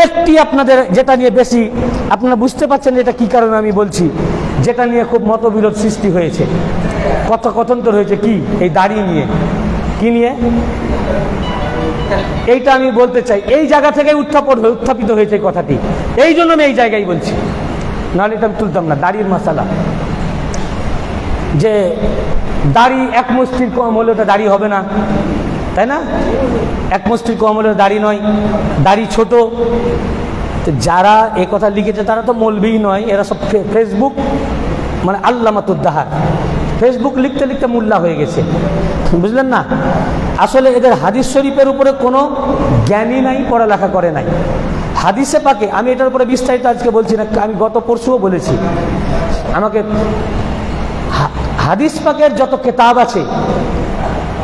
একটি আপনাদের যেটা নিয়ে বেশি আপনারা বুঝতে পারছেন এটা কি কারণে আমি বলছি, যেটা নিয়ে খুব মতবিরোধ সৃষ্টি হয়েছে, কথোপকথন হয়েছে, কি এই দাড়ি নিয়ে, কি নিয়ে, এইটা আমি বলতে চাই। এই জায়গা থেকে উত্থাপিত হয়েছে কথাটি, এই জন্য আমি এই জায়গায় বলছি, নাহলে এটা আমি তুলতাম না। দাড়ির মশালা, যে দাড়ি এক মুষ্টির কম হলে ওটা দাড়ি হবে না, তাই না? এক মুষ্টির কম হলে দাড়ি নয়, দাড়ি ছোট। তো যারা এ কথা লিখেছে তারা তো মৌলভী নয়, এরা সব ফেসবুক মানে আল্লামাতুদ্দাহার, ফেসবুক লিখতে লিখতে মোল্লা হয়ে গেছে, বুঝলেন না? আসলে এদের হাদিস শরীফের উপরে কোনো জ্ঞানই নাই, পড়ালেখা করে নাই। হাদিসে পাকে আমি এটার উপরে বিস্তারিত আজকে বলছি না, আমি গত পরশুও বলেছি, আমাকে হাদিস পাকের যত কিতাব আছে,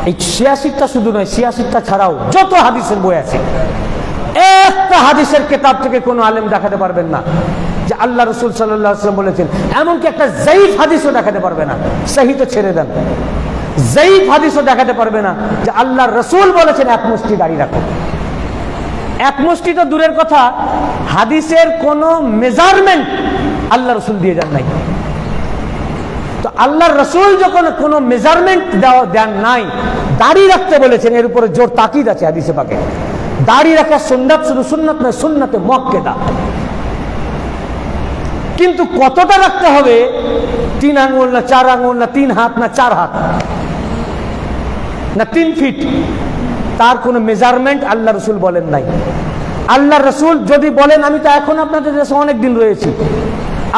এই 86টা শুধু নয়, 86টা ছাড়াও যত হাদিসের বই আছে, একটা হাদিসের কিতাব থেকে কোনো আলেম দেখাতে পারবেন না যে আল্লাহ রসুল সাল্লাল্লাহু আলাইহি ওয়াসাল্লাম বলেছেন। এমনকি একটা যায়ীফ হাদিসও দেখাতে পারবে না, সহিহ তো ছেড়ে দেন, যায়ীফ হাদিসও দেখাতে পারবে না যে আল্লাহ রসুল বলেছেন এক মুষ্টি দাড়ি রাখো। এক মুষ্টি তো দূরের কথা, হাদিসের কোনো মেজারমেন্ট আল্লাহ রসুল দিয়ে যান নাই। তো আল্লাহর রসুল যখন কোনো মেজারমেন্ট দেন নাই, দাড়ি রাখতে বলেছেন, এর উপরে জোর তাকিদ আছে হাদিসে পাকে। দাড়ি রাখা সুন্নাত, শুধু সুন্নাত নয়, সুন্নাতে মুআক্কাদা। কিন্তু কতটা রাখতে হবে, 3 আঙ্গুল না 4 আঙ্গুল না 3 হাত না 4 হাত না 3 ফিট, তার কোনো মেজারমেন্ট আল্লাহ রসুল বলেন নাই। আল্লাহ রসুল যদি বলেন, আমি তো এখন আপনাদের দেশে অনেক দিন রয়েছি,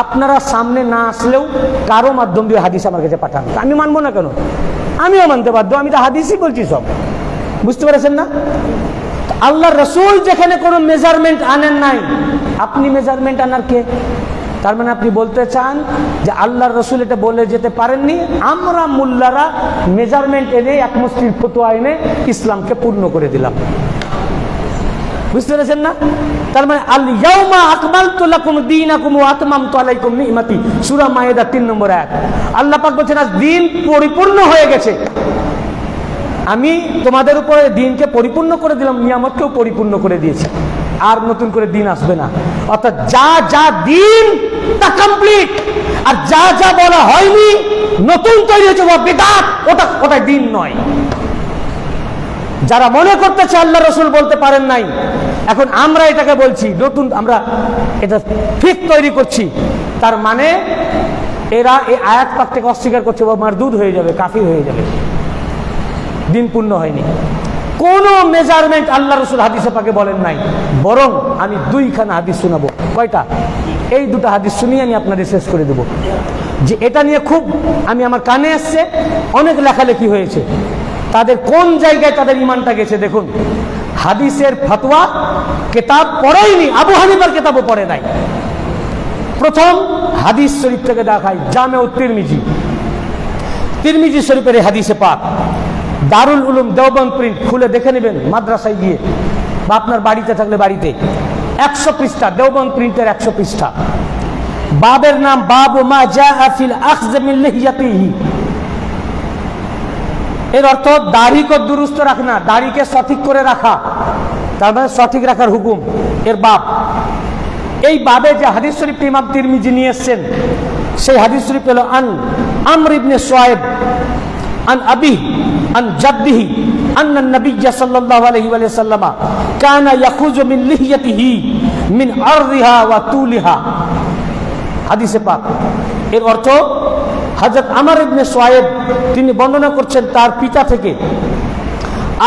আপনারা সামনে না আসলেও কারো মাধ্যম দিয়ে হাদিস আমার কাছে পাঠান, আমি মানবো না কেন? আমিও মানতে বাধ্য, আমি তো হাদিসই বলছি সব, বুঝতে পেরেছেন না? আল্লাহ রসুল যেখানে কোনো মেজারমেন্ট আনেন নাই, আপনি মেজারমেন্ট আনার কে? তার মানে আপনি বলতে চান যে আল্লাহর রসুল এটা বলে যেতে পারেননি, আমরা মোল্লারা মেজারমেন্ট এনে এক মুষ্টির ফতোয়া এনে ইসলামকে পূর্ণ করে দিলাম, বুঝতে পেরেছেন না? তার মানে আল ইয়াউমা আকমালতু লাকুম দীনাকুম ওয়া আতমামতু আলাইকুম নি'মাতি, সূরা মায়েদা 3 নম্বর আয়াত। আল্লাহ পাক বলেছেন আজ দিন পরিপূর্ণ হয়ে গেছে, আমি তোমাদের উপরে দিনকে পরিপূর্ণ করে দিলাম, নিয়ামতকেও পরিপূর্ণ করে দিয়েছি, আর নতুন করে দিন আসবে না। অর্থাৎ যা যা দিন তা কমপ্লিট, আর যা যা বলা হয়নি নতুন তৈরি হয়েছে ওয়া বিদআত, ওটা দিন নয়। যারা মনে করতেছে আল্লাহ রসুল বলতে পারেন নাই, এখন আমরা এটাকে বলছি নতুন, আমরা এটা ফিক তৈরি করছি, তার মানে এরা এই আয়াত পাক থেকে অস্বীকার করছে, বা মারদুদ হয়ে যাবে, কাফির হয়ে যাবে, দিন পূর্ণ হয়নি। কোন মেজারমেন্ট আল্লাহ রসুল হাদিসে পাকে বলেন নাই। বরং আমি 2খানা হাদিস শোনাবো। কয়টা? এই 2টা হাদিস শুনিয়ে আমি আপনাদের শেষ করে দেব, যে এটা নিয়ে খুব আমার কানে আসছে, অনেক লেখালেখি হয়েছে, তাদের কোন জায়গায় তাদের ইমানটা গেছে দেখুন। হাদিসের ফতোয়া কিতাব পড়েইনি, আবু হানিফার কিতাবও পড়ে নাই। প্রথম হাদিস শরীফ থেকে দেখাই, জামেউ তিরমিজি শরীফের হাদিসে পাক, দারুল উলুম দেওবন্দ প্রিন্ট, খুলে দেখে নেবেন মাদ্রাসায় গিয়ে, বা আপনার বাড়িতে থাকলে বাড়িতে, 100 পৃষ্ঠা, দেওবন্দ প্রিন্টের 100 পৃষ্ঠা। বাবের নাম বাবু মা জাআ ফিল আখয মিন লিহিয়াতিহি। এর অর্থ দাড়িকে দুরুস্ত রাখনা, দাড়িকে সঠিক করে রাখা, তার মানে সঠিক রাখার হুকুম, এর বাব। এই বাবে যে হাদিস শরীফটি ইমাম তিরমিজি নিয়ে এসেছেন, সেই হাদিস শরীফ হলো আন আমর ইবনে শুআইব আন আবি আন জাদ্দিহি আন্না নবিয়্য সাল্লাল্লাহু আলাইহি ওয়া সাল্লাম কানা ইয়াখুযু মিন লিহিয়াতিহি মিন আরদিহা ওয়া তুলিহা। হাদিসে পাক, এর অর্থ হযরত আমর ইবনে শুআইব তিনি বর্ণনা করছেন তার পিতা থেকে,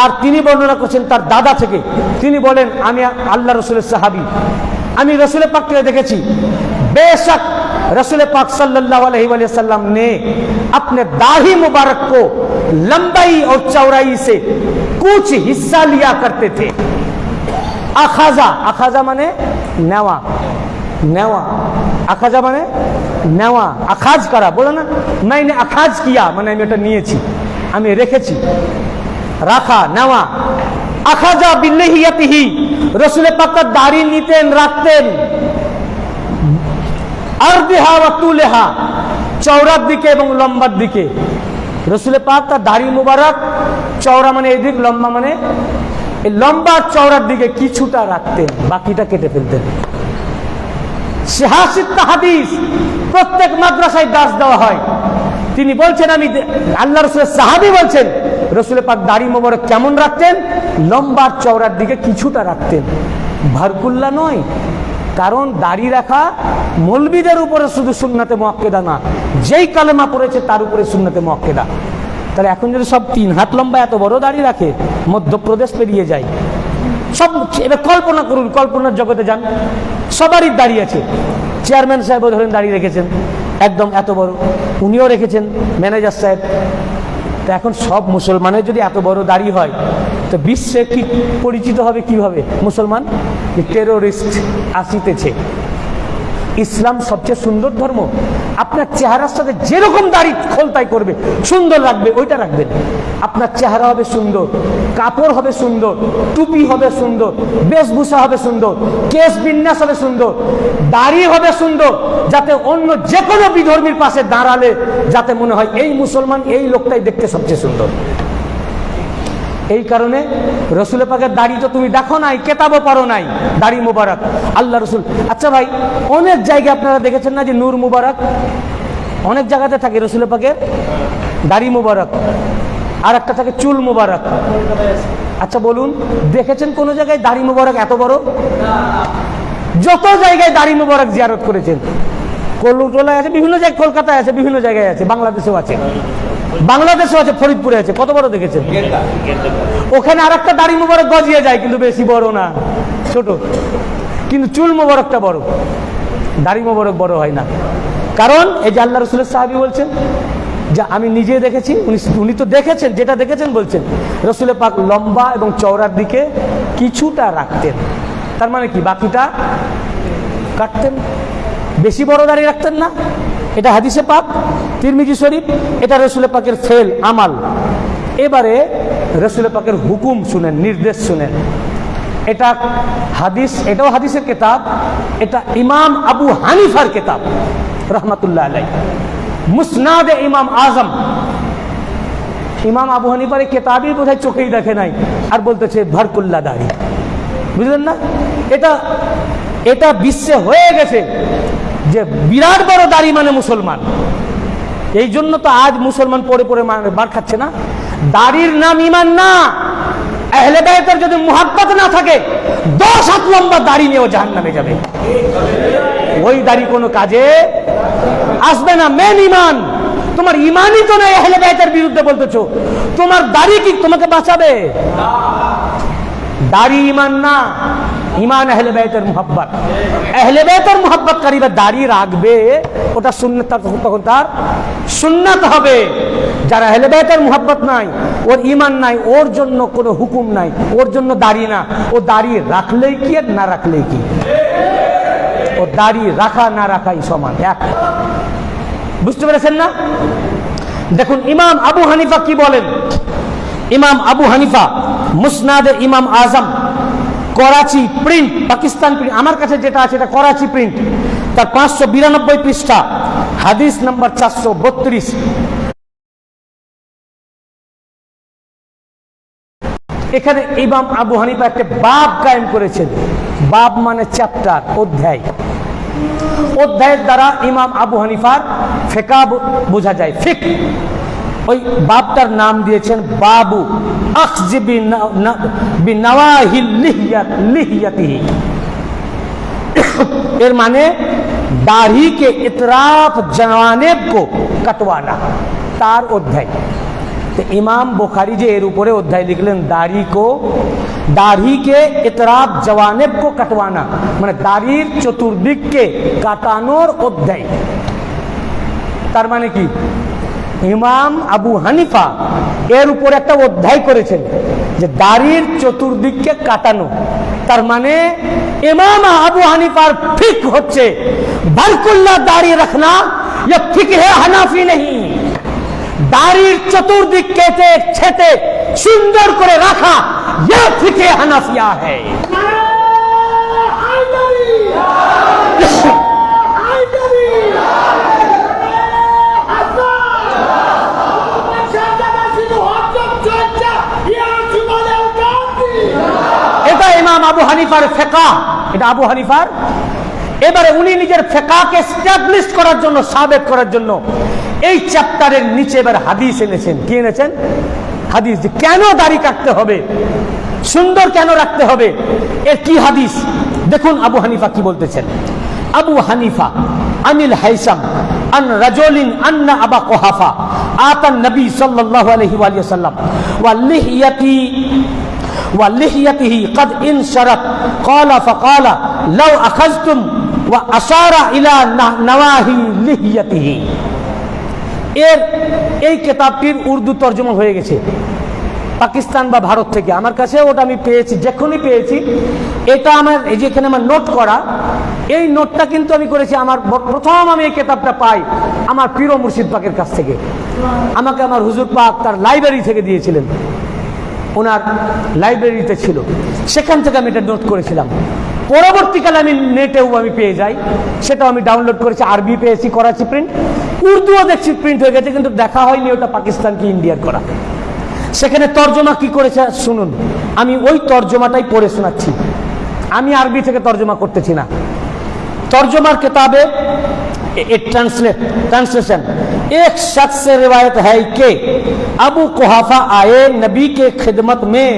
আর তিনি বর্ণনা করছেন তার দাদা থেকে। তিনি বলেন, আমি আল্লাহ রসুলের সাহাবী, আমি रसूल पाक के देखी, बेशक रसूल पाक सल्लल्लाहु अलैहि वसल्लम ने अपने दाढ़ी मुबारक को लंबाई और चौड़ाई से कुछ हिस्सा लिया करते थे। अखाजा, अखाजा माने नेवा, नेवा, अखाजा माने नेवा, अखाज करा, बोलो ना मैंने अखाज किया, माने আমি এটা নিয়েছি, আমি রেখেছি, রাখা, নেওয়া। আখাজা বিল্লাহিয়াতিহি, রাসূল পাক তার দাড়ি নিতেন, রাখতেন, আরদিহা ওয়া তুলহা, চওড়ার দিকে এবং লম্বার দিকে। রাসূল পাক তার দাড়ি মুবারক চওড়া মানে এদিক, লম্বা মানে এই লম্বা চওড়ার দিকে কিছুটা রাখতেন, বাকিটা কেটে ফেলতেন। সিহাসিত হাদিস প্রত্যেক মাদ্রাসায় দাস দেওয়া হয়। তিনি বলছেন, আমি আল্লাহ রসুলের সাহাবী বলছেন, রসুলের পাক দাড়ি মোবারক কেমন রাখতেন? লম্বা চওড়ার দিকে কিছুটা রাখতেন, ভারকুল্লা নয়। কারণ দাড়ি রাখা মৌলবীদের উপরে শুধু সুন্নাতে মুআক্কেদা না, যেই কালেমা পড়েছে তার উপরে সুন্নাতে মুআক্কেদা। তাহলে এখন যদি সব 3 হাত লম্বা এত বড় দাড়ি রাখে, মধ্যপ্রদেশ পেরিয়ে যায় সব। এবার কল্পনা করুন, কল্পনার জগতে যান, সবারই দাড়ি আছে। চেয়ারম্যান সাহেবও ধরেন দাড়ি রেখেছেন একদম এত বড়, উনিও রেখেছেন, ম্যানেজার সাহেব। তো এখন সব মুসলমানের যদি এত বড় দাড়ি হয়, তো বিশ্বে কি পরিচিত হবে কিভাবে মুসলমান? টেরোরিস্ট আসিতেছে। ইসলাম সবচেয়ে সুন্দর ধর্ম। আপনার চেহারার সাথে যেরকম দাড়ি খোলতাই করবে, সুন্দর লাগবে, ওইটা রাখবেন। আপনার চেহারা হবে সুন্দর, কাপড় হবে সুন্দর, টুপি হবে সুন্দর, বেশভূষা হবে সুন্দর, কেশ বিন্যাস হবে সুন্দর, দাড়ি হবে সুন্দর, যাতে অন্য যে কোনো বিধর্মীর পাশে দাঁড়ালে যাতে মনে হয় এই মুসলমান, এই লোকটাই দেখতে সবচেয়ে সুন্দর। এই কারণে রসুল পাকের দাড়ি তো তুমি দেখো নাই, কেতাবও পারো নাই, দাড়ি মুবারক আল্লাহ রসুল। আচ্ছা ভাই, অনেক জায়গায় আপনারা দেখেছেন না যে নূর মুবারক? অনেক জায়গাতে থাকে রসুল পাকের দাড়ি মুবারক, আর একটা থাকে চুল মুবারক। আচ্ছা বলুন, দেখেছেন কোন জায়গায় দাড়ি মুবারক এত বড়? যত জায়গায় দাড়ি মুবারক জিয়ারত করেছেন, কলকাতায় আছে, বিভিন্ন জায়গায়, কলকাতায় আছে, বিভিন্ন জায়গায় আছে, বাংলাদেশেও আছে, বাংলাদেশেও আছে, ফরিদপুরে আছে। কত বড় দেখেছেন? ওখানে আর একটা দাড়ি মুবারক গজিয়ে যায়, কিন্তু বেশি বড় না, ছোট, কিন্তু চুল মুবারকটা বড়, দাড়ি মুবারক বড় হয় না। কারণ এই যে আল্লাহ রসুলের সাহাবী বলছেন, যা আমি নিজে দেখেছি, উনি তো দেখেছেন, যেটা দেখেছেন বলছেন, রসুলের পাক লম্বা এবং চওড়ার দিকে কিছুটা রাখতেন। তার মানে কি? বাকিটা কাটতেন, বেশি বড় দাড়ি রাখতেন না। এটা হাদিসে পাক, তিরমিজি শরীফ, এটা রসুলের পাকের ফেল আমাল। এবারে রসুলের পাকের হুকুম শুনেন, নির্দেশ শুনেন। এটা হাদিস, এটাও হাদিসের কিতাব, এটা ইমাম আবু হানিফার কিতাব রহমাতুল্লাহ আলাইহি, মুসনাদে ইমাম আজম। ইমাম আবু হানিফার এই কিতাবই বোধহয় চোখেই দেখে নাই, আর বলতেছে ভারকুল্লা দাড়ি। বুঝলেন না? এটা বিশ্বে হয়ে গেছে যে বিরাট বড় দাড়ি মানে মুসলমান। এই জন্য তো আজ মুসলমান পড়ে পড়ে মার খাচ্ছে না। দাড়ির নাম ইমান না। আহলে বাইতের যদি মুহাব্বত না থাকে, 10 হাত লম্বা দাড়ি নিয়েও জাহান্নামে যাবে। ওই দাড়ি কোনো কাজে আসবে না। মেন ইমান, তোমার ইমানই তো নাই, আহলে বাইতের বিরুদ্ধে বলতেছো। তোমার দাড়ি কি তোমাকে বাঁচাবে? দাড়ি ইমান না, ইমান আহলে বাইতের মুহাব্বত। আহলে বাইতের মুহাব্বতকারীরা দাড়ি রাখবে, ওটা সুন্নাত, তখন তার সুন্নাত হবে। যারা আহলে বাইতের মুহাব্বত নাই, ওর ইমান নাই, ওর জন্য কোনো হুকুম নাই, ওর জন্য দাড়ি না। ও দাড়ি রাখলেই কি আর না রাখলেই কি? ও দাড়ি রাখা না রাখাই সমান, এক। বুঝতে পেরেছেন না? দেখুন ইমাম আবু হানিফা কি বলেন। ইমাম আবু হানিফা মুসনাদে ইমাম আজম, করাচি প্রিন্ট, পাকিস্তান প্রিন্ট, আমার কাছে যেটা আছে এটা করাচি প্রিন্ট, তার 592 পৃষ্ঠা, হাদিস নাম্বার 432। এখানে ইমাম আবু হানিফা একটা বাব কায়েম করেছেন। বাব মানে চ্যাপ্টার, অধ্যায়। অধ্যায়ের দ্বারা ইমাম আবু হানিফার ফিকহ বোঝা যায়, ফিকহ। ওই বাবটার নাম দিয়েছেন বাবু আখজ বিনওয়াহিল লিহিয়াতিহি। এর মানে दाढ़ी के इतराफ जवानेब को कटवाना, तार अध्याय। तो इमाम बुखारी जे एर ऊपर अध्याय लिखलें दाढ़ी के इतराफ जवानेब को कटवाना, माने दाढ़ीर चतुर्दिक के काटानोर अध्याय। तार माने कि इमाम आबू हानिफा एर ऊपर एक अध्याय करेছেন যে দাড়ির চতুর্দিকে কাটানো। তার মানে इमाम आबू हानिफार फिक होच्छे बारकुल्ला दाढ़ी रखना, यह फिक है हनाफी नहीं। दाढ़ीर चतुर्दिक केटे छेटे सुंदर करे रखा, यह फिक हनाफिया है। ফিকহ, এটা আবু হানিফার। এবারে উনি নিজের ফিকহকে এস্টাবলিশ করার জন্য, সাবেত করার জন্য এই চ্যাপ্টারের নিচে এবার হাদিস এনেছেন। কি এনেছেন? হাদিস, যে কেন দাড়ি কাটতে হবে, সুন্দর কেন রাখতে হবে, এর কি হাদিস। দেখুন আবু হানিফা কি বলতেছেন। আবু হানিফা আনিল হাইসাম আন রাজুলিন আন্না আবা কুহাফা আতান নবী সাল্লাল্লাহু আলাইহি ওয়া সাল্লাম ওয়া লিহিয়াতিহি قد انشرت قال فقال لو اخذتم واشار الى نواهي لحيته। এই কিতাবটির উর্দু তরজমা হয়ে গেছে পাকিস্তান বা ভারত থেকে। আমার কাছে ওটা আমি পেয়েছি, যখনই পেয়েছি। এটা আমার এই যে এখানে আমার নোট করা, এই নোটটা কিন্তু আমি করেছি আমার প্রথম আমি এই কিতাবটা পাই আমার পীর মুর্শিদ পাকের কাছ থেকে। আমাকে আমার হুজুর পাক তার লাইব্রেরি থেকে দিয়েছিলেন, ওনার লাইব্রেরিতে ছিল, সেখান থেকে আমি এটা নোট করেছিলাম। পরবর্তীকালে আমি নেটেও আমি পেয়ে যাই, সেটাও আমি ডাউনলোড করেছি। আরবি পেয়েছি, করাচি প্রিন্ট, উর্দুও দেখছি প্রিন্ট হয়ে গেছে, কিন্তু দেখা হয়নি ওটা পাকিস্তান কি ইন্ডিয়ার করা। সেখানে তর্জমা কি করেছে শুনুন, আমি ওই তর্জমাটাই পড়ে শোনাচ্ছি। আমি আরবি থেকে তর্জমা করতেছি না। तर्जुमा किताबे ट्रांसलेशन एक शख्स से रिवायत है कि अबू कुहाफा आए नबी के खिदमत में।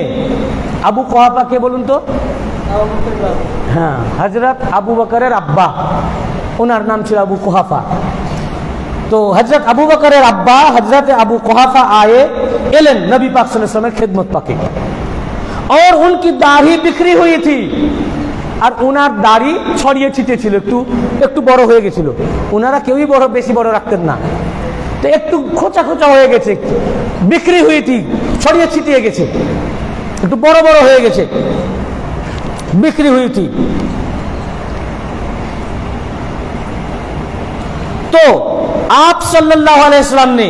अबू कुहाफा के बोलूं तो हाँ हजरत अबू बकर अब्बा उनार नाम छिलो अबू कुहाफा। तो हजरत अबू बकर अब्बा हजरत अबू कुहाफा आए एलेन नबी पाक सल्लल्लाहु अलैहि वसल्लम खिदमत पाके और उनकी दाढ़ी बिखरी हुई थी और उनार दाढ़ी छड़िए छिटे छिलो एकटू बड़ो हो गेछिलो। उनारा केउई बड़ो बेशी बड़ो रखतेन ना तो एकटू खोचा खोचा हो गेछे बिखरी हुई थी छड़िए छिटिए गेछे एकटू बड़ो बड़ो हो गेछे बिखरी हुई थी। तो आप सल्लल्लाहु अलैहि वसल्लम ने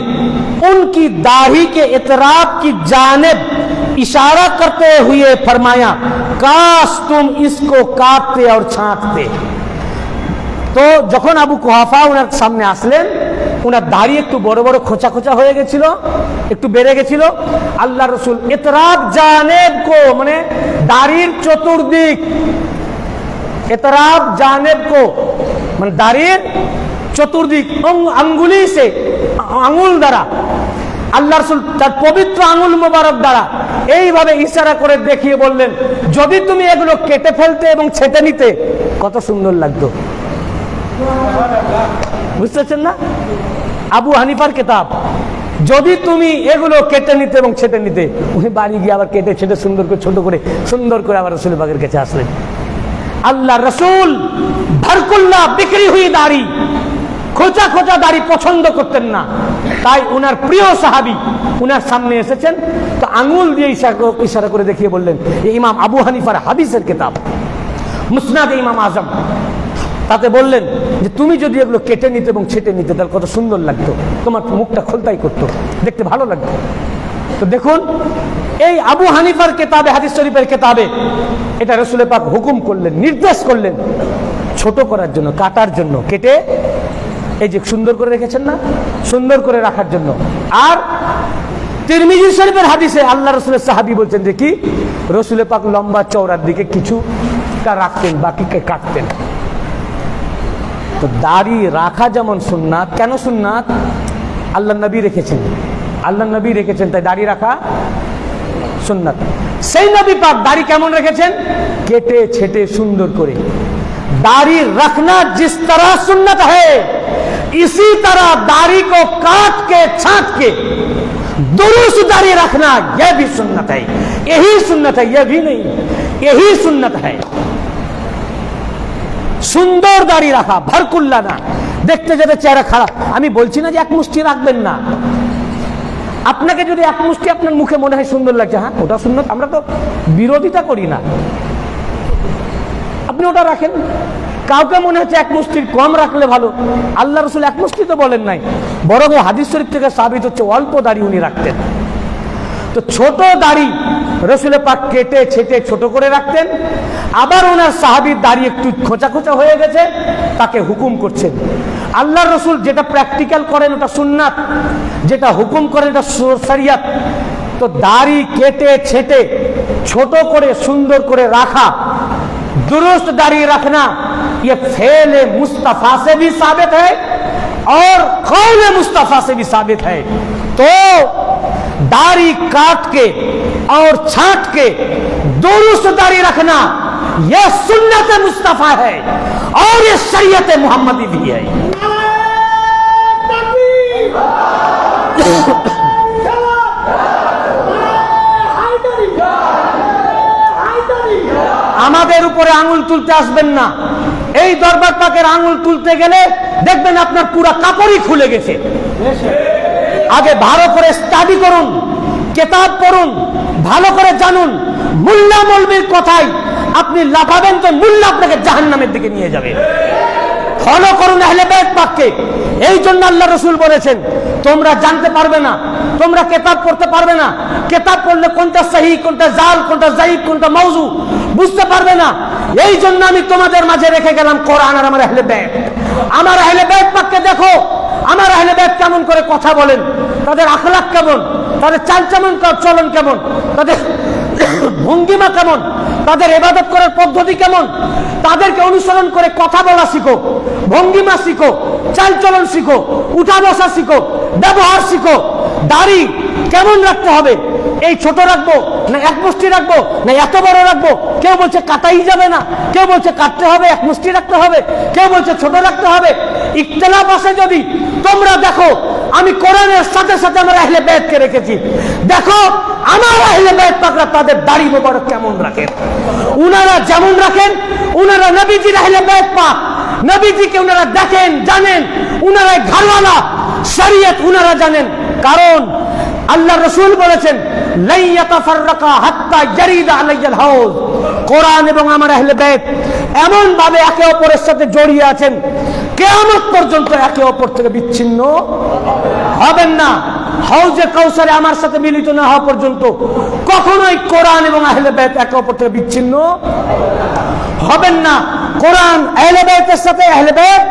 उनकी दाढ़ी के इतराब की जानिब इशारा करते हुए फरमाया काश तुम इसको काटते और छांटते। तो যখন আবু কুহাফা ওনার সামনে আসলেন ওনার দাড়ি একটু বড় বড় খোঁচা খোঁচা হয়ে গেছিল একটু বেড়ে গেছিল। আল্লাহ রাসূল ইতরাব জানেব কো মানে দাড়ির চতুর্দিক इतराब जानेब को মানে দাড়ির চতুর্দিক আঙ্গুলি সে আঙ্গুল দ্বারা আল্লাহ রাসূল তার পবিত্র আঙ্গুল মোবারক দ্বারা এইভাবে ইশারা করে দেখিয়ে বললেন যদি তুমি এগুলো কেটে ফেলতে এবং ছেঁটে নিতে কত সুন্দর লাগতো। বুঝতেছেন না? আবু হানিফার কিতাব যদি তুমি এগুলো কেটে নিতে এবং ছেঁটে নিতে উনি বাড়ি গিয়ে আবার কেটে ছেঁটে সুন্দর করে ছোট করে সুন্দর করে আবার রাসূল পাকের কাছে আসলেন। আল্লাহ রাসূল ভারকুল্লাহ বিক্রি হুই দাড়ি খোঁচা খোঁচা দাড়ি পছন্দ করতেন না। তাই উনার প্রিয় সাহাবী উনার সামনে এসেছেন তো আঙ্গুল দিয়ে ইশারা করে দেখিয়ে বললেন এই ইমাম আবু হানিফার হাদিসের কিতাব মুসনাদ ইমাম আজম তাতে বললেন যে তুমি যদি এগুলো কেটে নিতে এবং ছেঁটে নিতে তাহলে কত সুন্দর লাগতো তোমার মুখটা খোলতাই করতো দেখতে ভালো লাগতো। তো দেখুন এই আবু হানিফার কিতাবে হাদিস শরীফের কিতাবে এটা রাসূল পাক হুকুম করলেন নির্দেশ করলেন ছোট করার জন্য কাটার জন্য কেটে এই যে সুন্দর করে রেখেছেন না সুন্দর করে রাখার জন্য। আর তিরমিজি শরীফের হাদিসে আল্লাহ রাসূলের সাহাবী বলছেন যে কি রাসূল পাক লম্বা চওড়ার দিকে কিছুটা রাখতেন বাকিকে কাটতেন। তো দাড়ি রাখা যেমন সুন্নাত কেন সুন্নাত আল্লাহ নবী রেখেছেন আল্লাহ নবী রেখেছেন তাই দাড়ি রাখা সুন্নাত। সেই নবী পাক দাড়ি কেমন রেখেছেন কেটে ছেটে সুন্দর করে। दाढ़ी रखना जिस तरह सुन्नत है इसी तरह दाढ़ी को काट के छांट के दुरुस्त दाढ़ी रखना यह भी सुन्नत है। यही सुन्नत है यह भी नहीं यही सुन्नत है। सुंदर दाढ़ी रखा भरकुल्ला ना देखते যাবে চেহারা খারাপ। আমি বলছি না যে এক মুষ্টি রাখবেন না আপনাকে যদি এক মুষ্টি আপনার মুখে মনে হয় সুন্দর লাগছে হ্যাঁ ওটা সুন্নত আমরা তো বিরোধিতা করি না আপনি ওটা রাখেন। কাউকে মনে হচ্ছে এক মুষ্টির কম রাখলে ভালো আল্লাহ রাসূল এক মুষ্টি তো বলেন নাই বরং হাদিস শরীফ থেকে সাবিত হচ্ছে অল্প দাড়ি উনি রাখতেন। তো ছোট দাড়ি রাসূল পাক কেটে ছেটে ছোট করে রাখতেন। আবার ওনার সাহাবীর দাড়ি একটু খোঁচা খোঁচা হয়ে গেছে তাকে হুকুম করছেন আল্লাহ রাসূল যেটা প্র্যাকটিক্যাল করেন ওটা সুন্নাত যেটা হুকুম করেন এটা শরিয়ত। তো দাড়ি কেটে ছেটে ছোট করে সুন্দর করে রাখা दुरुस्त दाढ़ी रखना ये फेले मुस्तफा से भी साबित है और कौले मुस्तफा से भी साबित है। तो दाढ़ी काट के और छांट के दुरुस्त दाढ़ी रखना यह सुन्नत मुस्तफा है और ये शरीयत मुहम्मदी भी है। আমাদের উপরে আঙুল তুলতে আসবেন না। এই দরবার পাকের আঙুল তুলতে গেলে দেখবেন আপনার পুরো কাপড়ই খুলে গেছে। আগে ভালো করে স্টাডি করুন, কিতাব পড়ুন, ভালো করে জানুন। মুল্লা মৌলবীর কথাই আপনি লাফাবেন তো মুল্লা আপনাকে জাহান্নামের দিকে নিয়ে যাবে। ফলো করুন আহলে বাইত পাককে। এই জন্য আল্লাহ রাসূল বলেছেন তোমরা জানতে পারবে না, তোমরা কিতাব পড়তে পারবে না। কিতাব পড়লে কোনটা সহিহ, কোনটা জাল, কোনটা যায়িফ, কোনটা মাওযু বুঝতে পারবে না। এই জন্য আমি তোমাদের মাঝে রেখে গেলাম কোরআন আর আমার আহলে বাইত। আমার আহলে বাইত পাককে দেখো, আমার আহলে বাইত কেমন করে কথা বলেন, তাদের আখলাক কেমন, তাদের চালচলন চলন কেমন, তাদের ভঙ্গিমা কেমন, তাদের ইবাদত করার পদ্ধতি কেমন, তাদেরকে অনুসরণ করে কথা বলা শিখো, ভঙ্গিমা শিখো, চালচলন শিখো, উঠা বসা শিখো, ব্যবহার শিখো। দাড়ি কেমন রাখতে হবে, এই ছোট রাখবো না এক মুষ্টি রাখবো না এত বড় রাখবো। কেউ বলছে কাটাই যাবে না, কেউ বলছে কাটতে হবে, এক মুষ্টি রাখতে হবে, কেউ বলছে ছোট রাখতে হবে। ইখতিলাফ আছে যদি তোমরা দেখো, আমি কোরআনের সাথে সাথে আমার আহলে বাইতকে রেখেছি। দেখো আমার আহলে বাইত পাকরা তাদের দাড়ি মোবারক কেমন রাখেন, উনারা যেমন রাখেন, উনারা নবীজির আহলে বাইত পাক, নবীজিকে উনারা দেখেন, জানেন, উনারা ঘরওয়ালা, শরীয়ত উনারা জানেন। কারণ আল্লাহ রাসূল বলেছেন লা ইয়াতাফাররাকা হাত্তা ইয়ারিদা আলাইয়াল হাউজ। কোরআন এবং আমার আহলে বাইত এমন ভাবে একে অপরের সাথে জড়িয়ে আছেন, কিয়ামত পর্যন্ত একে অপর থেকে বিচ্ছিন্ন হবেন না। হাউজে কাউসারে আমার সাথে মিলিত না হওয়া পর্যন্ত কখনোই কোরআন এবং আহলে বাইত একে অপর থেকে বিচ্ছিন্ন হবেন না। কোরআন আহলে বাইতের সাথে আহলে বাইত,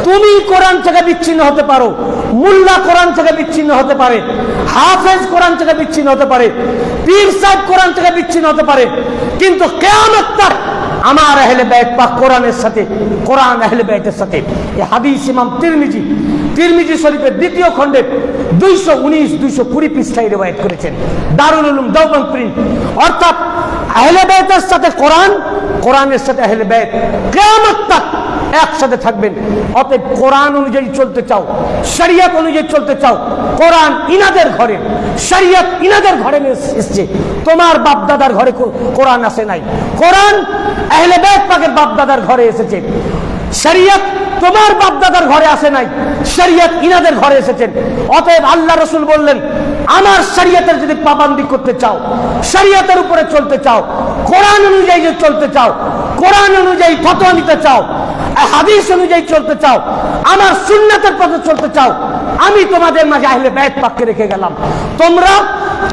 তুমি কোরআন থেকে বিচ্ছিন্ন হতে পারো, মুল্লা কোরআন থেকে বিচ্ছিন্ন হতে পারে, হাফেজ কোরআন থেকে বিচ্ছিন্ন হতে পারে, পীর সাহেব কোরআন থেকে বিচ্ছিন্ন হতে পারে, কিন্তু কিয়ামত তক আমার আহলে বাইত পাক কোরআনের সাথে, কোরআন আহলে বাইতের সাথে। এই হাদিস ইমাম তিরমিজি শরীফের দ্বিতীয় খণ্ডে 219-220 পৃষ্ঠায় রিওয়ায়াত করেছেন, দারুল উলুম দেওবন্দ প্রিন্ট। অর্থাৎ আহলে বাইতের সাথে কোরআন, কোরআনের সাথে আহলে বাইত কিয়ামত তক একসাথে থাকবেন। অতএব কোরআন অনুযায়ী চলতে চাও, শরীয়ত অনুযায়ী চলতে চাও, কোরআন ইনাদের ঘরে, শরীয়ত ইনাদের ঘরে এসেছে, তোমার বাপ দাদার ঘরে কোরআন আসে নাই। কোরআন আহলে বাইত পাকের বাপ দাদার ঘরে এসেছে, শরীয়ত তোমার বাপ দাদার ঘরে আসে নাই, শরীয়ত ইনাদের ঘরে এসেছেন। অতএব আল্লাহ রাসূল বললেন আমার শরীয়তের যদি পাবন্দি করতে চাও, শরীয়তের উপরে চলতে চাও, কোরআন অনুযায়ী যদি চলতে চাও, কোরআন অনুযায়ী ফতোয়া নিতে চাও, হাদিস অনুযায়ী চলতে চাও, আমার সুন্নাতের পথে চলতে চাও, আমি তোমাদের মাঝে আহলে বাইত পাককে রেখে গেলাম। তোমরা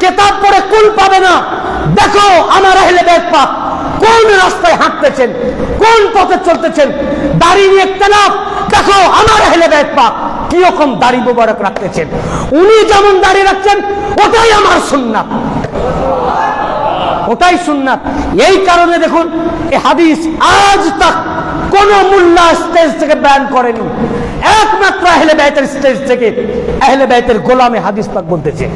কিতাব পড়ে কুল পাবে না। দেখো আমার আহলে বাইত পাক কোন রাস্তায় হাঁটতেছেন, কোন পথে চলতেছেন। দাড়ি নিয়ে ইখতিলাফ, দেখো আমার আহলে বাইত পাক কি রকম দাড়ি মোবারক রাখতেছেন, উনি যেমন দাড়ি রাখছেন ওটাই আমার সুন্নাত, ওটাই সুন্নাত। এই কারণে দেখুন এই হাদিস আজ তক কোন মুল্লা স্টেজ থেকে ব্যান করেনি, একমাত্র আহলে বাইতের স্টেজ থেকে আহলে বাইতের গোলামে হাদিস পাক বলতেছে।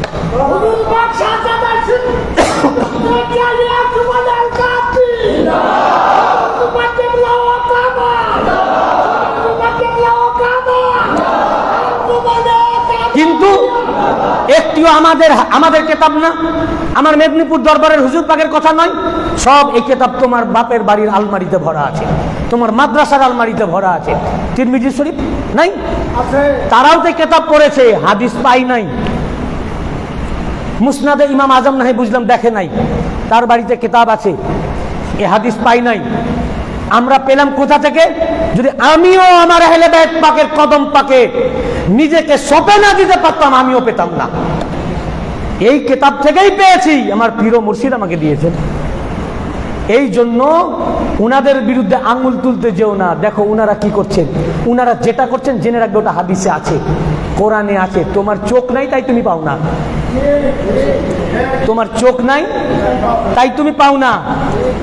কিন্তু একটিও আমাদের কিতাব না, আমার মেদিনীপুর দরবারের হুজুর পাকের কথা নয়, সব এই কিতাব তোমার বাপের বাড়ির আলমারিতে ভরা আছে, তোমার মাদ্রাসার আলমারিতে ভরা আছে। তিরমিজি শরীফ নাই, তারাও তো কিতাব পড়েছে, হাদিস পাই নাই। মুসনাদে ইমাম আজম নাই বুঝলাম দেখে নাই, তার বাড়িতে কিতাব আছে, এ হাদিস পাই নাই। আমরা পেলাম কোথা থেকে? যদি আমিও আমার আহলে বাইত পাকের কদম পাকে নিজেকে সঁপে না দিতে পারতাম, আমিও পেতাম না। এই কিতাব থেকেই পেয়েছি, আমার পীর ও মুর্শিদ আমাকে দিয়েছেন। এই জন্য উনাদের বিরুদ্ধে আঙ্গুল তুলতে যেও না। দেখো উনারা কি করছেন, উনারা যেটা করছেন জেনে রাখবে ওটা হাদিসে আছে, কোরআনে আছে। তোমার চোখ নাই তাই তুমি পাও না। তোমার চোখ নাই তাই তুমি পাও না।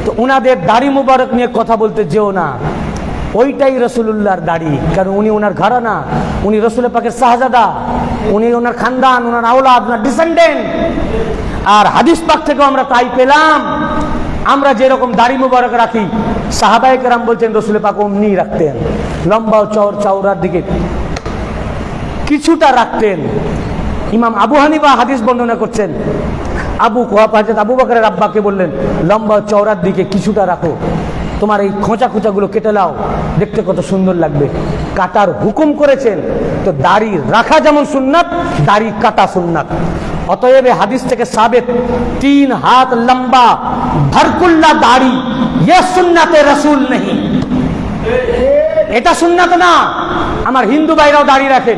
তো উনাদের দাড়ি মুবারক নিয়ে কথা বলতে যেও না, ওইটাই রসুলুল্লাহর দাড়ি, কারণ উনি ওনার ঘরানা, উনি রসুল পাকের শাহজাদা, উনি ওনার খানদান, ওনার আওলাদ, ওনার ডিসেন্ডেন্ট। আর হাদিস পাক থেকে আমরা তাই পেলাম, আমরা যেরকম দাড়ি মুবারক রাখি, সাহাবায়ে কেরাম বলছেন রসুল পাক অমনি রাখতেন, লম্বা চওড়ার দিকে কিছুটা রাখতেন। ইমাম আবু হানিফা হাদিস বর্ণনা করছেন, হযরত আবু বকরের আব্বাকে বললেন, লম্বা চওড়ার দিকে কিছুটা রাখো, তোমার এই খোঁচা খোঁচাগুলো কেটে নাও, দেখতে কত সুন্দর লাগবে। কাটার হুকুম করেছেন, তো দাড়ি রাখা যেমন সুন্নাত, দাড়ি কাটা সুন্নাত। অতএব হাদিস থেকে সাবেত 3 হাত লম্বা ভরকুল্লা দাড়ি, ইয়ে সুন্নাতে রসুল নেই, এটা সুন্নাত না। আমার হিন্দু ভাইরাও দাড়ি রাখে,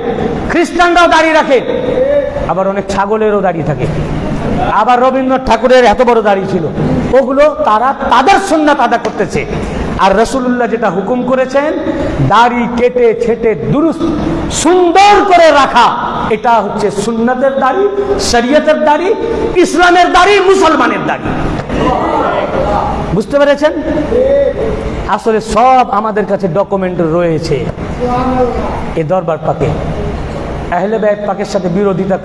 খ্রিস্টানরাও দাড়ি রাখে, আবার অনেক ছাগলেরও দাড়ি থাকে, আবার রবীন্দ্রনাথ ঠাকুরের এত বড় দাড়ি ছিল, ওগুলো তারা তাদের সুন্নাত আদা করতেছে। আর রাসূলুল্লাহ যেটা হুকুম করেছেন, দাড়ি কেটে ছেটে দুরুস্ত সুন্দর করে রাখা, এটা হচ্ছে সুন্নাতের দাড়ি, শরীয়তের দাড়ি, ইসলামের দাড়ি, মুসলমানের দাড়ি। বুঝতে পেরেছেন? আসলে সব আমাদের কাছে ডকুমেন্ট রয়েছে। এ দরবার পাকে আহলে বাইত পাকের সাথে বিরোধিতা